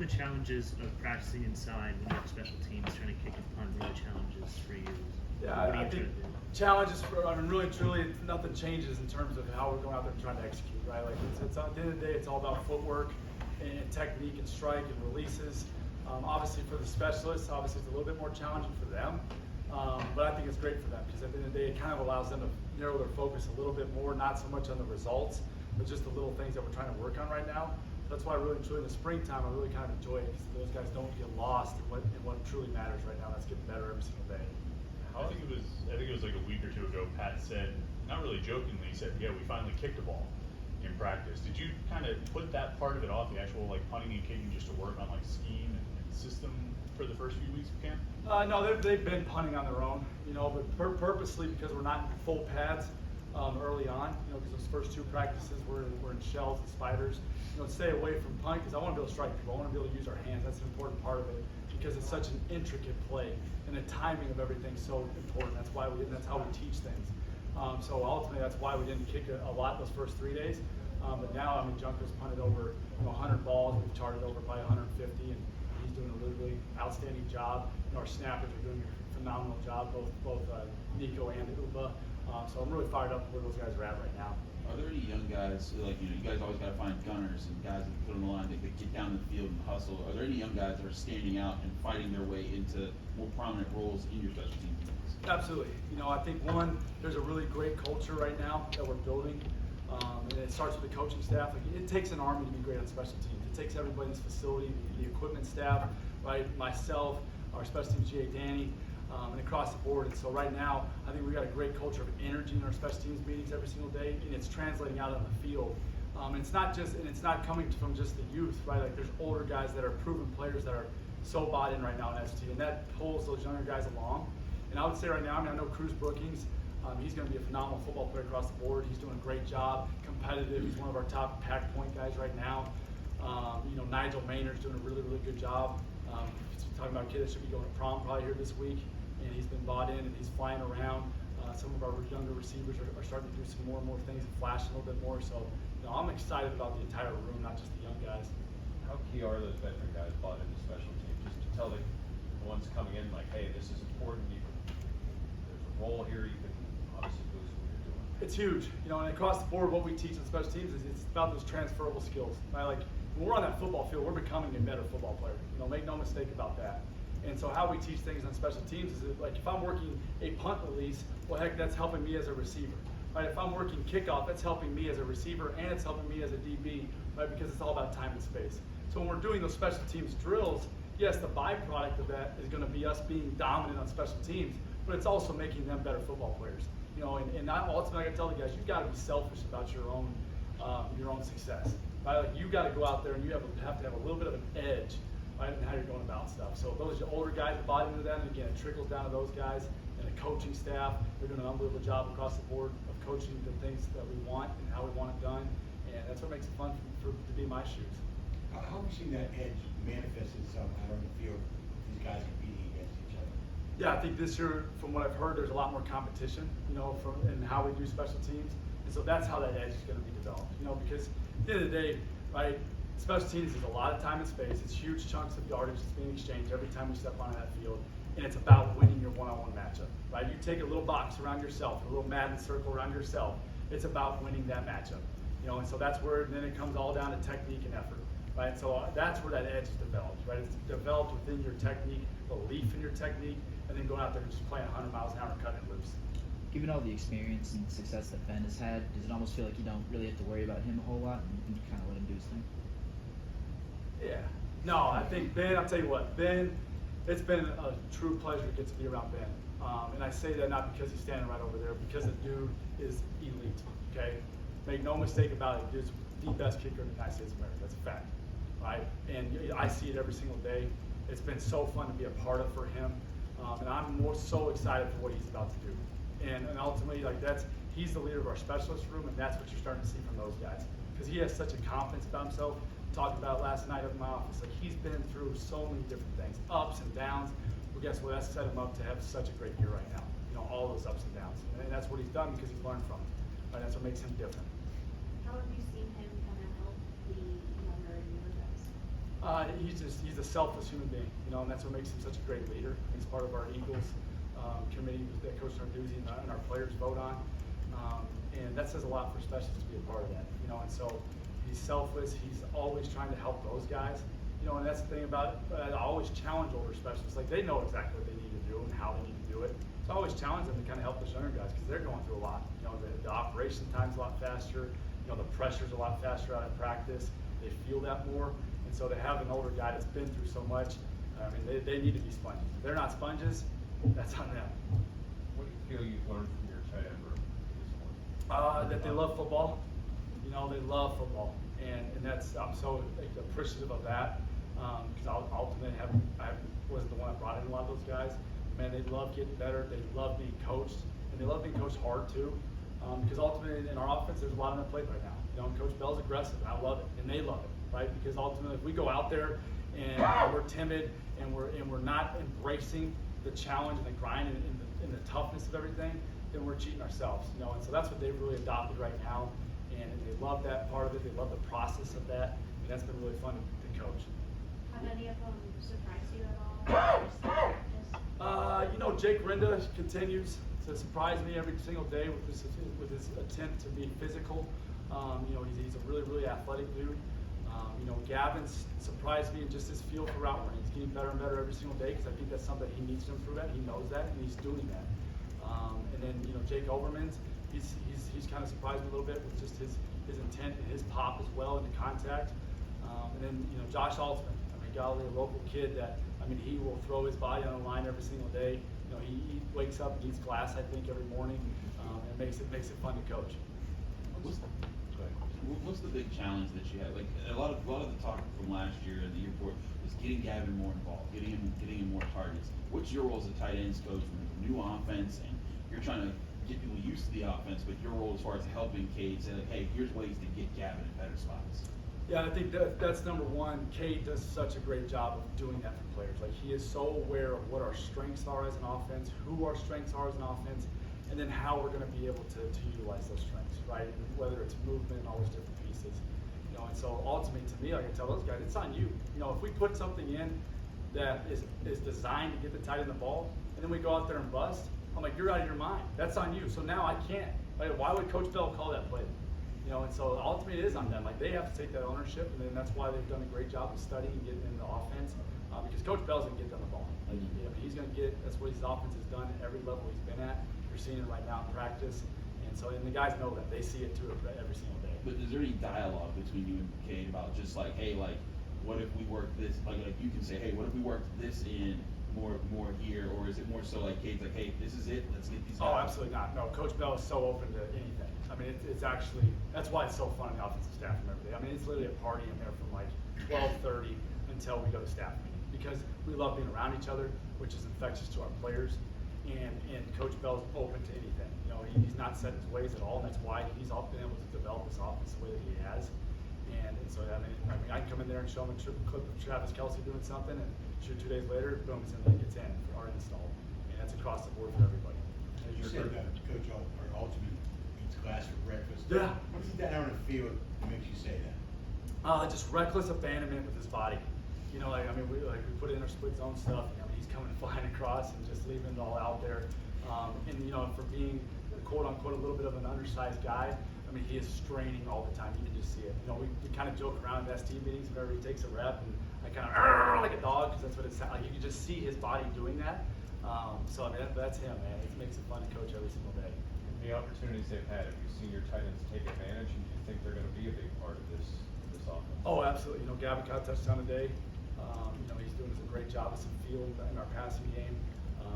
the challenges of practicing inside when you have special teams trying to kick and punt? What are the challenges for you? Yeah, What are I you think trying to do? challenges for, I mean, really truly, nothing changes in terms of how we're going out there and trying to execute, right? Like it's at the end of the day, it's all about footwork and technique and strike and releases. Obviously for the specialists, obviously it's a little bit more challenging for them, but I think it's great for them because at the end of the day, it kind of allows them to narrow their focus a little bit more, not so much on the results, but just the little things that we're trying to work on right now. That's why I really enjoy the springtime. I really kind of enjoy it because those guys don't get lost in what truly matters right now. That's getting better every single day. I think it was like a week or two ago. Pat said, not really jokingly, he said, "Yeah, we finally kicked a ball in practice." Did you kind of put that part of it off, the actual like punting and kicking, just to work on like scheme and system for the first few weeks of camp? No, they've been punting on their own, you know, but purposely because we're not in full pads early on, you know, because those first two practices were in shells and spiders. You know, stay away from punt because I want to be able to strike people. I want to be able to use our hands. That's an important part of it because it's such an intricate play and the timing of everything's so important. That's why that's how we teach things. So ultimately, that's why we didn't kick a lot those first 3 days. But now, I mean, Junker's punted over 100 balls. We've charted over by 150, and he's doing a really, really outstanding job. You know, our snappers are doing a phenomenal job, both Nico and Uba. So I'm really fired up where those guys are at right now. Are there any young guys, like, you know, you guys always got to find gunners and guys that put on the line, that get down the field and hustle. Are there any young guys that are standing out and fighting their way into more prominent roles in your special team teams? Absolutely. You know, I think there's a really great culture right now that we're building, and it starts with the coaching staff. Like, it takes an army to be great on special teams. It takes everybody in this facility, the equipment staff, right? Myself, our special teams GA Danny, and across the board. And so right now, I think we've got a great culture of energy in our special teams meetings every single day, and it's translating out on the field. And it's not coming from just the youth, right? Like, there's older guys that are proven players that are so bought in right now in ST, and that pulls those younger guys along. And I would say right now, I mean, I know Cruz Brookings, he's going to be a phenomenal football player across the board. He's doing a great job, competitive. He's one of our top pack point guys right now. You know, Nigel Maynard's doing a really, really good job. Talking about a kid that should be going to prom probably here this week, and he's been bought in and he's flying around. Some of our younger receivers are starting to do some more and more things and flash a little bit more. So, you know, I'm excited about the entire room, not just the young guys. How key are those veteran guys bought into special teams, just to tell the ones coming in, like, hey, this is important, there's a role here, you can obviously boost what you're doing? It's huge, you know, and across the board, what we teach in special teams is it's about those transferable skills. Right? Like, when we're on that football field, we're becoming a better football player. You know, make no mistake about that. And so how we teach things on special teams is that, like, if I'm working a punt release, well, heck, that's helping me as a receiver. Right? If I'm working kickoff, that's helping me as a receiver and it's helping me as a DB, right? Because it's all about time and space. So when we're doing those special teams drills, yes, the byproduct of that is going to be us being dominant on special teams, but it's also making them better football players. You know, and ultimately, I got to tell the guys, you've got to be selfish about your own success. Right? Like, you got to go out there and you have to have a little bit of an edge, right, in how you're going about stuff. So those older guys that bought into that, and again, it trickles down to those guys and the coaching staff. They're doing an unbelievable job across the board of coaching the things that we want and how we want it done, and that's what makes it fun to be my shoes. How have you seen that edge manifest itself out on the field, these guys competing against each other? Yeah, I think this year, from what I've heard, there's a lot more competition, you know, in how we do special teams, and so that's how that edge is going to be developed. You know, because at the end of the day, right, special teams is a lot of time and space. It's huge chunks of yardage that's being exchanged every time we step onto that field, and it's about winning your one-on-one matchup. Right? You take a little box around yourself, a little Madden circle around yourself. It's about winning that matchup. You know, and so that's where then it comes all down to technique and effort. Right? So that's where that edge is developed. Right? It's developed within your technique, belief in your technique, and then going out there and just playing 100 miles an hour and cutting it loose. Given all the experience and success that Ben has had, does it almost feel like you don't really have to worry about him a whole lot and you kind of let him do his thing? Yeah. No, I think Ben, I'll tell you what, Ben, it's been a true pleasure to get to be around Ben. And I say that not because he's standing right over there, because the dude is elite, okay? Make no mistake about it, dude's the best kicker in the United States of America. That's a fact, right? And I see it every single day. It's been so fun to be a part of for him. And I'm so excited for what he's about to do. And ultimately, like, he's the leader of our specialist room, and that's what you're starting to see from those guys. Because he has such a confidence about himself. Talked about it last night up in my office. Like, he's been through so many different things, ups and downs. Well, guess what? That's set him up to have such a great year right now. You know, all those ups and downs. And that's what he's done because he's learned from it. Right? That's what makes him different. How have you seen him kind of help the younger guys? He's a selfless human being, you know, and that's what makes him such a great leader. He's part of our Eagles committee that Coach Narduzzi and our players vote on, and that says a lot for specialists to be a part of that, you know. And so he's selfless. He's always trying to help those guys, you know. And that's the thing about it. I always challenge older specialists. Like, they know exactly what they need to do and how they need to do it. So I always challenge them to kind of help those younger guys because they're going through a lot. You know, the operation time's a lot faster. You know, the pressure's a lot faster out in practice. They feel that more. And so to have an older guy that's been through so much, I mean, they need to be sponges. If they're not sponges, that's on them. What do you feel you've learned from your tight end room at this point? That they love football. You know, they love football. And that's, I'm so appreciative of that. Because ultimately, I wasn't the one that brought in a lot of those guys. Man, they love getting better. They love being coached. And they love being coached hard, too. Because ultimately, in our offense, there's a lot on the plate right now. You know, and Coach Bell's aggressive, and I love it. And they love it, right? Because ultimately, if we go out there and we're timid and we're not embracing the challenge and the grind and the toughness of everything, then we're cheating ourselves, you know. And so that's what they've really adopted right now, and they love that part of it. They love the process of that, and that's been really fun to coach. Have any of them surprised you at all? You know, Jake Rinda continues to surprise me every single day with his attempt to be physical. You know, he's a really, really athletic dude. You know, Gavin's surprised me in just his feel for route running. He's getting better and better every single day because I think that's something he needs to improve at. He knows that, and he's doing that. And then, you know, Jake Overman's, he's kind of surprised me a little bit with just his intent and his pop as well into contact. And then, you know, Josh Altman. I mean, golly, a local kid that, I mean, he will throw his body on the line every single day. You know, he wakes up and eats glass, I think, every morning, and makes it fun to coach. What's the big challenge that you had? Like a lot of the talk from last year and the year before was getting Gavin more involved, getting him more targets. What's your role as a tight ends coach when it's a new offense and you're trying to get people used to the offense, but your role as far as helping Cade say like, hey, here's ways to get Gavin in better spots? Yeah, I think that's number one. Cade does such a great job of doing that for players. Like, he is so aware of what our strengths are as an offense, who our strengths are as an offense, and then how we're going to be able to utilize those strengths, right? And whether it's movement and all those different pieces, you know. And so ultimately, to me, like I tell those guys, it's on you. You know, if we put something in that is designed to get the tight end the ball, and then we go out there and bust, I'm like, you're out of your mind. That's on you. So now I can't. Like, why would Coach Bell call that play? You know, and so ultimately it is on them. Like, they have to take that ownership, and then that's why they've done a great job of studying and getting into offense. Because Coach Bell's gonna get them the ball. Like, I mean, he's gonna get. That's what his offense has done at every level he's been at. You're seeing it right now in practice, and so the guys know that. They see it too every single day. But is there any dialogue between you and Cade about just like, hey, like, what if we work this? Like you can say, hey, what if we work this in more here, or is it more so like Cade's like, hey, this is it, let's get these guys? Oh, absolutely not. No, Coach Bell is so open to anything. I mean, it's actually, that's why it's so fun in the offensive staff room every day. I mean, it's literally a party in there from like 12:30 until we go to staff meeting, because we love being around each other, which is infectious to our players. And Coach Bell's open to anything. You know, he's not set in his ways at all, and that's why he's all been able to develop this offense the way that he has. And so I mean, I can come in there and show him a clip of Travis Kelce doing something, and shoot 2 days later, boom, it's in there, gets in or installed. And that's across the board for everybody. You said that Coach Altman eats glass for breakfast. Yeah. What is that on the field that makes you say that? Just reckless abandonment with his body. You know, like, I mean, we put in our split zone stuff. You know, he's coming flying across and just leaving it all out there. And you know, for being quote unquote a little bit of an undersized guy, I mean, he is straining all the time. You can just see it. You know, we kind of joke around in ST meetings whenever he takes a rep, and I kind of like a dog, because that's what it sounds like. You can just see his body doing that. So I mean, that's him, man. It makes it fun to coach every single day. The opportunities they've had, have you seen your tight ends take advantage, and do you think they're going to be a big part of this offense? Oh, absolutely. You know, Gavin caught a touchdown today. You know, he's doing a great job of some field in our passing game.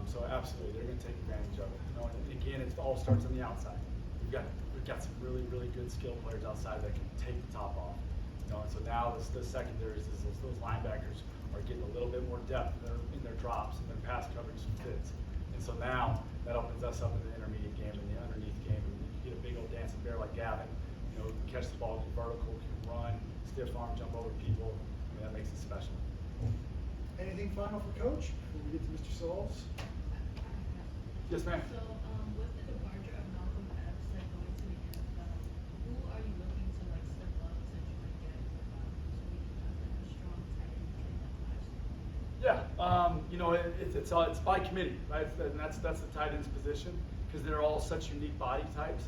So absolutely, they're going to take advantage of it. You know, and again, it all starts on the outside. We've got some really, really good skill players outside that can take the top off. You know, and so now the secondaries, those linebackers are getting a little bit more depth in their drops and their pass coverage fits. And so now that opens us up in the intermediate game and the underneath game. And you get a big old dancing bear like Gavin, you know, catch the ball, get vertical, can run, stiff arm, jump over people. I mean, that makes it special. Anything final for Coach before we get to Mr. Sauls? Yes, ma'am. So, with the departure of Malcolm Epps and going to the NFL, who are you looking to like step up to try and get so we can have like a strong tight end Yeah, it's by committee, right? And that's the tight end's position, because they're all such unique body types.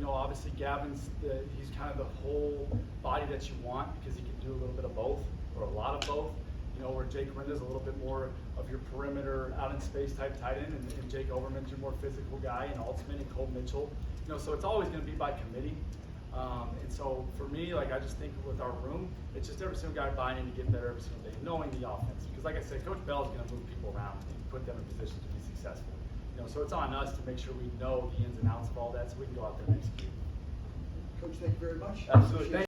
Obviously Gavin's, he's kind of the whole body that you want, because he can do a little bit of both, or a lot of both. Where Jake Rinda's a little bit more of your perimeter, out in space type tight end, and Jake Overman's your more physical guy, and Altman and Cole Mitchell. So it's always going to be by committee. And so for me, I just think with our room, it's just every single guy buying in to get better every single day, knowing the offense. Because like I said, Coach Bell is going to move people around and put them in positions to be successful. So it's on us to make sure we know the ins and outs of all that, so we can go out there and execute. Coach, thank you very much. Absolutely.